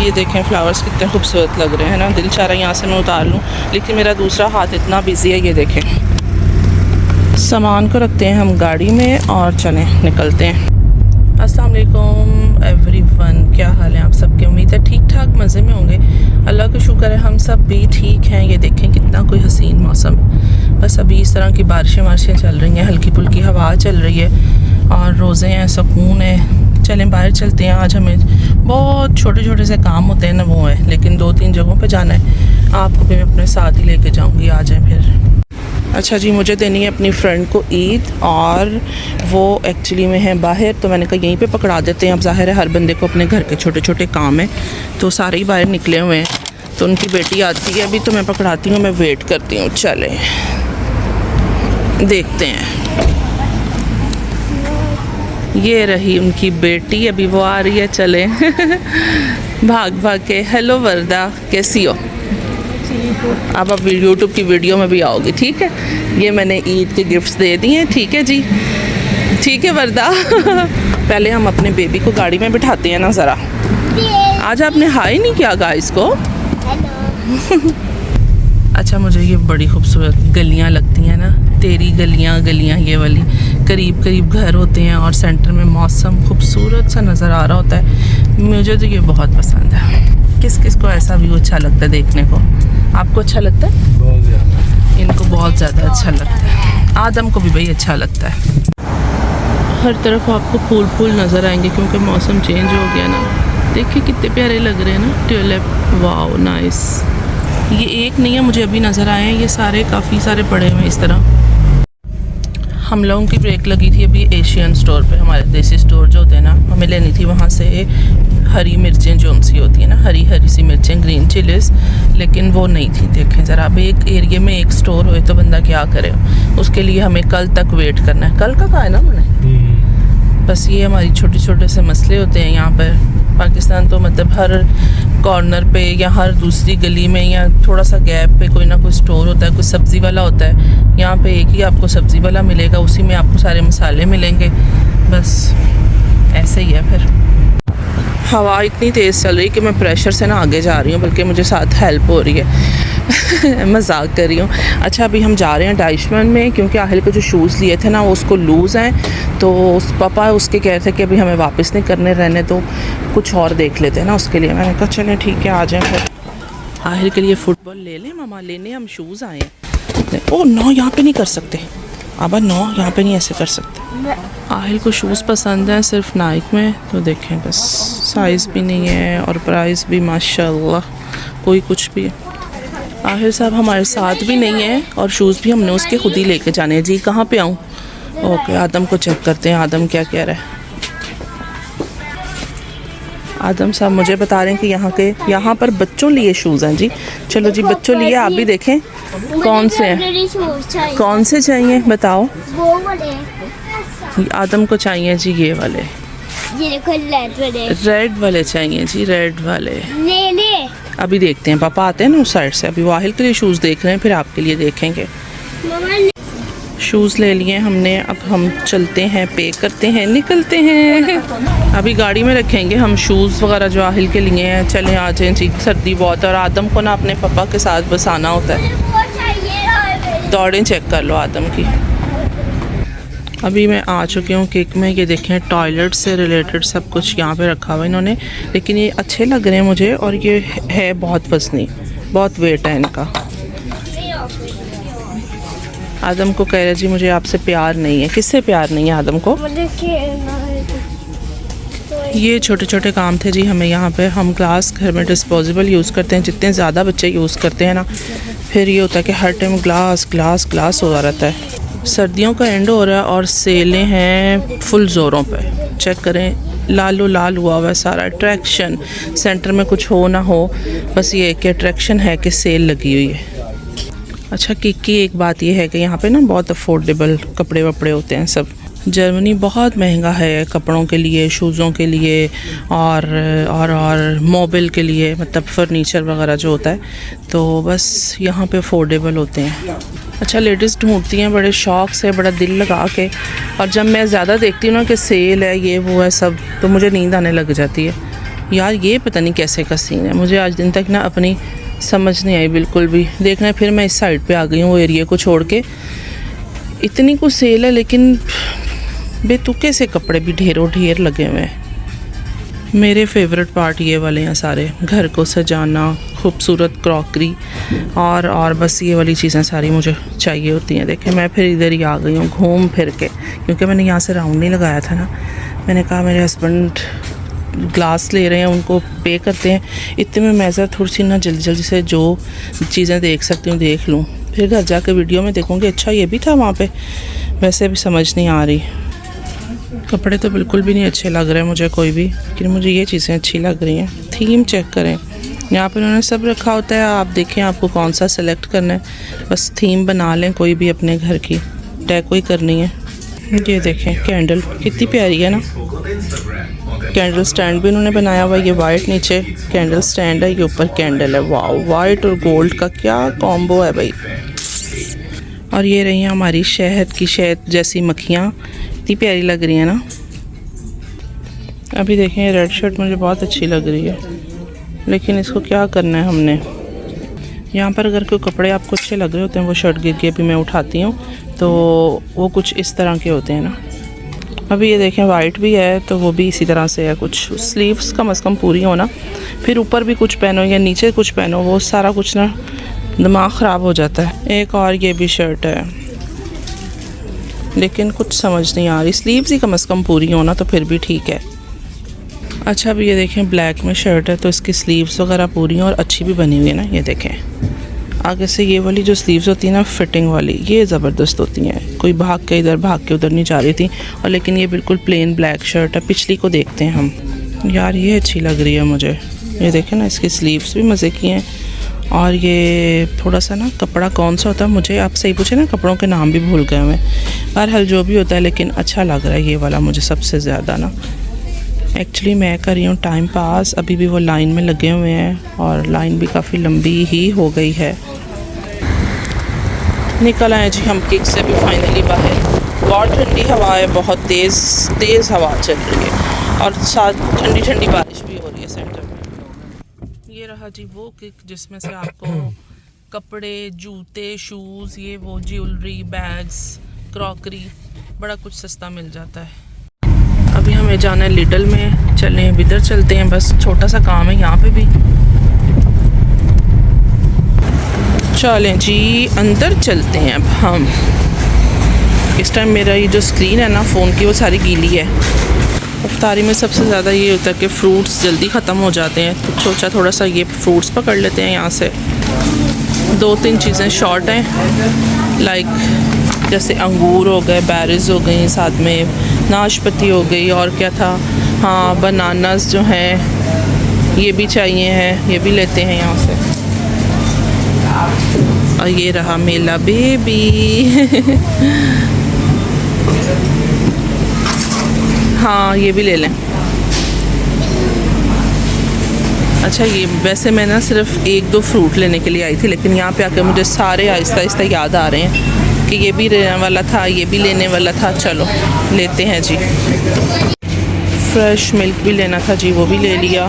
ये देखें फ्लावर्स कितने खूबसूरत लग रहे हैं ना, दिल चाह रहा है यहाँ से मैं उतार लूँ, लेकिन मेरा दूसरा हाथ इतना बिजी है। ये देखें, सामान को रखते हैं हम गाड़ी में और चलें निकलते हैं। अस्सलाम वालेकुम एवरीवन, क्या हाल है आप सबके? उम्मीद है ठीक ठाक मज़े में होंगे। अल्लाह का शुक्र है हम सब भी ठीक हैं। ये देखें कितना कोई हसीन मौसम, बस अभी इस तरह की बारिशें चल रही हैं, हल्की फुल्की हवा चल रही है और रोज़े हैं, सुकून है। चलें बाहर चलते हैं। आज हमें बहुत छोटे छोटे से काम होते हैं ना, वो है, लेकिन 2-3 जगहों पे जाना है। आपको भी मैं अपने साथ ही लेके जाऊंगी, आ जाएं फिर। अच्छा जी, मुझे देनी है अपनी फ्रेंड को ईद और वो एक्चुअली में है बाहर, तो मैंने कहा यहीं पे पकड़ा देते हैं। अब ज़ाहिर है हर बंदे को अपने घर के छोटे छोटे काम हैं, तो सारे ही बाहर निकले हुए हैं। तो उनकी बेटी आती है अभी, तो मैं पकड़ाती हूँ, मैं वेट करती हूँ। चलें देखते हैं। ये रही उनकी बेटी, अभी वो आ रही है। चले भाग भाग के। हेलो वर्दा, कैसी हो? अब यूट्यूब की वीडियो में भी आओगी, ठीक है? ये मैंने ईद के गिफ्ट्स दे दिए हैं, ठीक है जी, ठीक है वर्दा। पहले हम अपने बेबी को गाड़ी में बिठाते हैं ना ज़रा। आज आपने हाई नहीं किया गाइस को? अच्छा, मुझे ये बड़ी खूबसूरत गलियाँ लगती हैं ना, तेरी गलियाँ ये वाली, करीब करीब घर होते हैं और सेंटर में मौसम खूबसूरत सा नज़र आ रहा होता है। मुझे तो ये बहुत पसंद है। किस किस को ऐसा व्यू अच्छा लगता है देखने को? आपको अच्छा लगता है? बहुत ज़्यादा। इनको बहुत ज़्यादा अच्छा लगता है, आदम को भी भाई अच्छा लगता है। हर तरफ आपको फूल फूल नज़र आएंगे क्योंकि मौसम चेंज हो गया ना। देखिए कितने प्यारे लग रहे हैं ना, ट्यूलिप, वाओ नाइस। ये एक नहीं है, मुझे अभी नज़र आए हैं, ये सारे काफ़ी सारे पड़े हुए हैं इस तरह। हम लोगों की ब्रेक लगी थी अभी एशियन स्टोर पे, हमारे देसी स्टोर जो होते हैं ना, हमें लेनी थी वहाँ से हरी मिर्चें जो सी होती है ना, हरी हरी सी मिर्चें, ग्रीन चिलीज़, लेकिन वो नहीं थी। देखें ज़रा, अब एक एरिया में एक स्टोर हुए तो बंदा क्या करे, उसके लिए हमें कल तक वेट करना है। कल का कहा है ना मैंने? बस ये हमारी छोटे छोटे से मसले होते हैं यहाँ पर। पाकिस्तान तो मतलब हर कॉर्नर पे या हर दूसरी गली में या थोड़ा सा गैप पे कोई ना कोई स्टोर होता है, कोई सब्ज़ी वाला होता है। यहाँ पे एक ही आपको सब्ज़ी वाला मिलेगा, उसी में आपको सारे मसाले मिलेंगे, बस ऐसे ही है। फिर हवा इतनी तेज़ चल रही है कि मैं प्रेशर से ना आगे जा रही हूँ, बल्कि मुझे साथ हेल्प हो रही है। मजाक कर रही हूँ। अच्छा, अभी हम जा रहे हैं डाइशमन में क्योंकि आहिल के जो शूज़ लिए थे ना वो उसको लूज़ हैं, तो उस पापा उसके कह रहे थे कि अभी हमें वापस नहीं करने, रहने तो कुछ और देख लेते हैं ना, उसके लिए मैंने कहा चलें ठीक है आ जाएँ। फिर आहिल के लिए फ़ुटबॉल ले लें मामा, लेने हम शूज़ आए हैं। ओह नो, यहाँ पे नहीं कर सकते अब, नो यहाँ पे नहीं ऐसे कर सकते। आहिल को शूज़ पसंद है सिर्फ नाइक में, तो देखें बस साइज़ भी नहीं है और प्राइस भी माशाल्लाह कोई कुछ भी है। आहिल साहब हमारे साथ भी नहीं है और शूज़ भी हमने उसके खुद ही लेके जाने हैं। जी कहाँ पे आऊँ? ओके, आदम को चेक करते हैं, आदम क्या कह रहा है। आदम साहब मुझे बता रहे हैं कि यहाँ पर बच्चों लिए शूज़ हैं जी। चलो जी, बच्चों लिए आप भी देखें कौन से हैं, कौन से चाहिए बताओ। आदम को चाहिए जी ये वाले, ये देखो रेड वाले चाहिए जी, रेड वाले ले। अभी देखते हैं, पापा आते हैं ना उस साइड से। अभी वाहिल के लिए शूज़ देख रहे हैं, फिर आपके लिए देखेंगे। शूज़ ले लिए हमने, अब हम चलते हैं, पे करते हैं, निकलते हैं। अभी गाड़ी में रखेंगे हम शूज़ वगैरह जो आहिल के लिए हैं। चलें आ जाएँ जी, सर्दी बहुत है और आदम को ना अपने पापा के साथ बस आना होता है। दौड़ें चेक कर लो आदम की। अभी मैं आ चुकी हूँ केक में। ये देखें टॉयलेट से रिलेटेड सब कुछ यहाँ पे रखा हुआ है इन्होंने, लेकिन ये अच्छे लग रहे हैं मुझे और ये है बहुत वज़नी, बहुत वेट है इनका। आदम को कह रहे जी मुझे आपसे प्यार नहीं है। किससे प्यार नहीं है आदम को? ये छोटे छोटे काम थे जी हमें यहाँ पे। हम ग्लास घर में डिस्पोजेबल यूज़ करते हैं, जितने ज़्यादा बच्चे यूज़ करते हैं ना, फिर ये होता है कि हर टाइम ग्लास ग्लास ग्लास होता रहता है। सर्दियों का एंड हो रहा है और सेलें हैं फुल ज़ोरों पे। चेक करें, लालो लाल हुआ हुआ है सारा। अट्रैक्शन, सेंटर में कुछ हो ना हो, बस ये कि अट्रैक्शन है कि सेल लगी हुई है। अच्छा, केक की एक बात ये है कि यहाँ पे ना बहुत अफोर्डेबल कपड़े वपड़े होते हैं सब। जर्मनी बहुत महंगा है कपड़ों के लिए, शूज़ों के लिए और मोबाइल के लिए, मतलब फर्नीचर वगैरह जो होता है, तो बस यहाँ पे अफोर्डेबल होते हैं। अच्छा, लेडीज़ ढूंढती हैं बड़े शौक़ से, बड़ा दिल लगा के, और जब मैं ज़्यादा देखती हूँ ना कि सेल है ये वो है सब, तो मुझे नींद आने लग जाती है। यार ये पता नहीं कैसे का सीन है, मुझे आज दिन तक ना अपनी समझ नहीं आई बिल्कुल भी। देखना फिर मैं इस साइड पे आ गई हूँ वो एरिया को छोड़ के। इतनी कुछ सेल है लेकिन बेतुके से कपड़े भी ढेरों ढेर लगे हुए हैं। मेरे फेवरेट पार्ट ये वाले हैं सारे, घर को सजाना, खूबसूरत क्रॉकरी और बस ये वाली चीज़ें सारी मुझे चाहिए होती हैं। देखें मैं फिर इधर ही आ गई हूँ घूम फिर के, क्योंकि मैंने यहाँ से राउंड नहीं लगाया था ना। मैंने कहा मेरे हस्बैंड ग्लास ले रहे हैं, उनको पे करते हैं, इतने में मैं ज़रा थोड़ी सी ना जल्दी जल्दी से जो चीज़ें देख सकती हूँ देख लूँ, फिर घर जाकर वीडियो में देखूँगी अच्छा ये भी था वहाँ पे। वैसे भी समझ नहीं आ रही, कपड़े तो बिल्कुल भी नहीं अच्छे लग रहे हैं मुझे कोई भी, लेकिन मुझे ये चीज़ें अच्छी लग रही हैं। थीम चेक करें, यहाँ पर उन्होंने सब रखा होता है, आप देखें आपको कौन सा सेलेक्ट करना है, बस थीम बना लें कोई भी अपने घर की, डेको ही करनी है। ये देखें कैंडल कितनी प्यारी है ना, कैंडल स्टैंड भी उन्होंने बनाया हुआ है। ये वाइट नीचे कैंडल स्टैंड है, ये ऊपर कैंडल है। वाओ, वाइट और गोल्ड का क्या कॉम्बो है भाई। और ये रही हमारी शहद की शहद जैसी मक्खियाँ, इतनी प्यारी लग रही है ना। अभी देखें ये रेड शर्ट मुझे बहुत अच्छी लग रही है, लेकिन इसको क्या करना है हमने। यहाँ पर अगर कोई कपड़े आपको अच्छे लग रहे होते हैं, वो शर्ट गिर के भी मैं उठाती हूँ तो वो कुछ इस तरह के होते हैं ना। अभी ये देखें वाइट भी है तो वो भी इसी तरह से है, कुछ स्लीव्स कम से कम पूरी हो ना, फिर ऊपर भी कुछ पहनो या नीचे कुछ पहनो, वो सारा कुछ ना दिमाग ख़राब हो जाता है। एक और ये भी शर्ट है, लेकिन कुछ समझ नहीं आ रही, स्लीव्स ही कम से कम पूरी हो ना तो फिर भी ठीक है। अच्छा अभी ये देखें ब्लैक में शर्ट है तो इसकी स्लीव्स वगैरह पूरी हैं और अच्छी भी बनी हुई है ना। ये देखें आगे से ये वाली जो स्लीव्स होती है ना फिटिंग वाली, ये ज़बरदस्त होती हैं, कोई भाग के इधर भाग के उधर नहीं जा रही थी। और लेकिन ये बिल्कुल प्लेन ब्लैक शर्ट है। पिछली को देखते हैं हम, यार ये अच्छी लग रही है मुझे। ये देखें ना इसकी स्लीव्स भी मज़े की हैं, और ये थोड़ा सा ना कपड़ा कौन सा होता है, मुझे आप सही पूछे ना, कपड़ों के नाम भी भूल गए मैं। बहरहाल जो भी होता है, लेकिन अच्छा लग रहा है ये वाला मुझे सबसे ज़्यादा ना। एक्चुअली मैं कर रही हूँ टाइम पास, अभी भी वो लाइन में लगे हुए हैं और लाइन भी काफ़ी लंबी ही हो गई है। निकल आए जी हम किक से भी फाइनली बाहर। बहुत ठंडी हवा है, बहुत तेज़ हवा चल रही है और साथ ठंडी ठंडी बारिश भी हो रही है सेंटर में। ये रहा जी वो किक जिसमें से आपको कपड़े, जूते, शूज़, ये वो ज्वेलरी, बैग्स, क्रॉकरी, बड़ा कुछ सस्ता मिल जाता है। अभी हमें जाना है लिडल में, चलें इधर चलते हैं, बस छोटा सा काम है यहाँ पे भी। चलें जी अंदर चलते हैं अब हम। इस टाइम मेरा ये जो स्क्रीन है ना फ़ोन की वो सारी गीली है। इफ्तारी में सबसे ज़्यादा ये होता है कि फ़्रूट्स जल्दी ख़त्म हो जाते हैं, तो सोचा थोड़ा सा ये फ्रूट्स पकड़ लेते हैं यहाँ से। 2-3 चीज़ें शॉर्ट हैं, लाइक जैसे अंगूर हो गए, बेरीज हो गई, साथ में नाशपाती हो गई, और क्या था, हाँ बनानास जो हैं ये भी चाहिए हैं, ये भी लेते हैं यहाँ से। और ये रहा मेला बेबी हाँ ये भी ले लें। अच्छा ये वैसे मैं ना सिर्फ 1-2 फ्रूट लेने के लिए आई थी, लेकिन यहाँ पे आकर मुझे सारे आहिस्ता आहिस्ता याद आ रहे हैं कि ये भी लेने वाला था, ये भी लेने वाला था। चलो लेते हैं जी। फ्रेश मिल्क भी लेना था जी, वो भी ले लिया।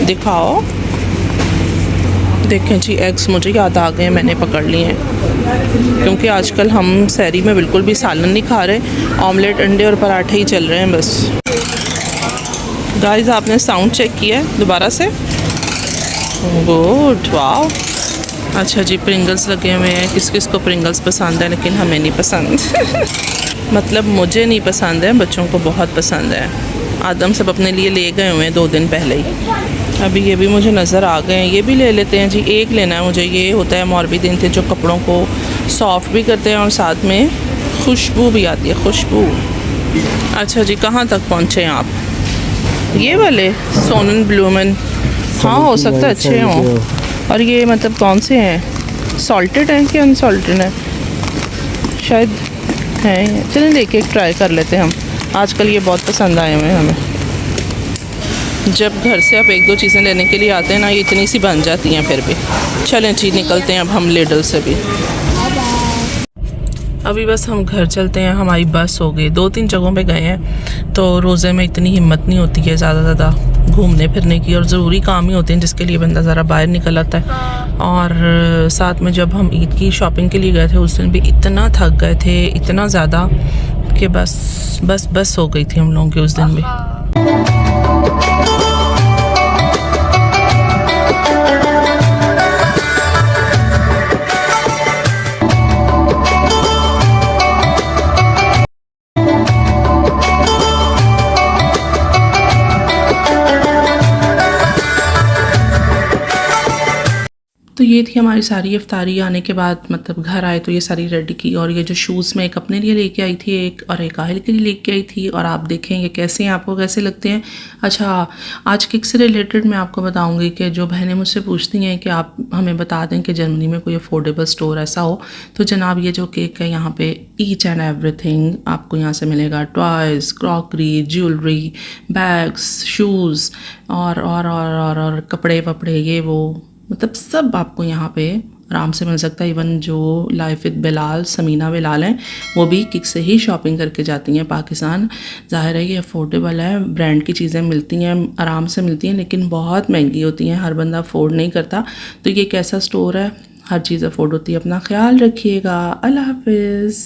दिखाओ, देखें जी एग्स मुझे याद आ गए, मैंने पकड़ लिए हैं, क्योंकि आजकल हम सहरी में बिल्कुल भी सालन नहीं खा रहे, ऑमलेट, अंडे और पराठे ही चल रहे हैं बस। गाइस आपने साउंड चेक किया है दोबारा से? Good, wow. अच्छा जी प्रिंगल्स लगे हुए हैं, किस किस को प्रिंगल्स पसंद है, लेकिन हमें नहीं पसंद मतलब मुझे नहीं पसंद है, बच्चों को बहुत पसंद है। आदम सब अपने लिए ले गए हुए हैं 2 दिन पहले ही। अभी ये भी मुझे नज़र आ गए हैं, ये भी ले लेते हैं जी। एक लेना है मुझे, ये होता है मौरबी दिन थे, जो कपड़ों को सॉफ्ट भी करते हैं और साथ में खुशबू भी आती है, खुशबू। अच्छा जी कहाँ तक पहुँचे हैं आप? ये वाले सोनन ब्लूमन, हाँ हो सकता है अच्छे हों। और ये मतलब कौन से हैं, सॉल्टेड हैं कि अनसॉल्टेड हैं? शायद हैं, चलें देखिए ट्राई कर लेते हैं हम। आजकल ये बहुत पसंद आए हुए हैं हमें। जब घर से आप 1-2 चीज़ें लेने के लिए आते हैं ना, ये इतनी सी बन जाती हैं फिर भी। चलें जी निकलते हैं अब हम लिडल से भी। अभी बस हम घर चलते हैं, हमारी बस हो गई। 2-3 जगहों पे गए हैं, तो रोज़े में इतनी हिम्मत नहीं होती है ज़्यादा घूमने फिरने की, और ज़रूरी काम ही होते हैं जिसके लिए बंदा ज़रा बाहर निकल आता है। और साथ में जब हम ईद की शॉपिंग के लिए गए थे उस दिन भी इतना थक गए थे, इतना ज़्यादा कि बस हो गई थी हम लोगों की उस दिन भी। तो ये थी हमारी सारी इफ्तारी। आने के बाद मतलब घर आए तो ये सारी रेडी की, और ये जो शूज़ मैं एक अपने लिए लेके आई थी एक, और एक आहिल के लिए लेके आई थी, और आप देखें ये कैसे हैं, आपको कैसे लगते हैं। अच्छा, आज केक से रिलेटेड मैं आपको बताऊंगी कि जो बहनें मुझसे पूछती हैं कि आप हमें बता दें कि जर्मनी में कोई अफोर्डेबल स्टोर ऐसा हो, तो जनाब ये जो केक है यहाँ पे ईच एंड एवरीथिंग आपको यहाँ से मिलेगा। Toys, crockery, jewellery, bags, shoes और कपड़े वपड़े, ये वो, मतलब सब आपको यहाँ पे आराम से मिल सकता है। इवन जो लाइफ विद बिलाल, समीना बिलाल हैं, वो भी किक से ही शॉपिंग करके जाती हैं पाकिस्तान। ज़ाहिर है ये अफोर्डेबल है, ब्रांड की चीज़ें मिलती हैं, आराम से मिलती हैं, लेकिन बहुत महंगी होती हैं, हर बंदा अफोर्ड नहीं करता। तो ये कैसा स्टोर है, हर चीज़ अफोर्ड होती है। अपना ख्याल रखिएगा। अल्लाह हाफिज़।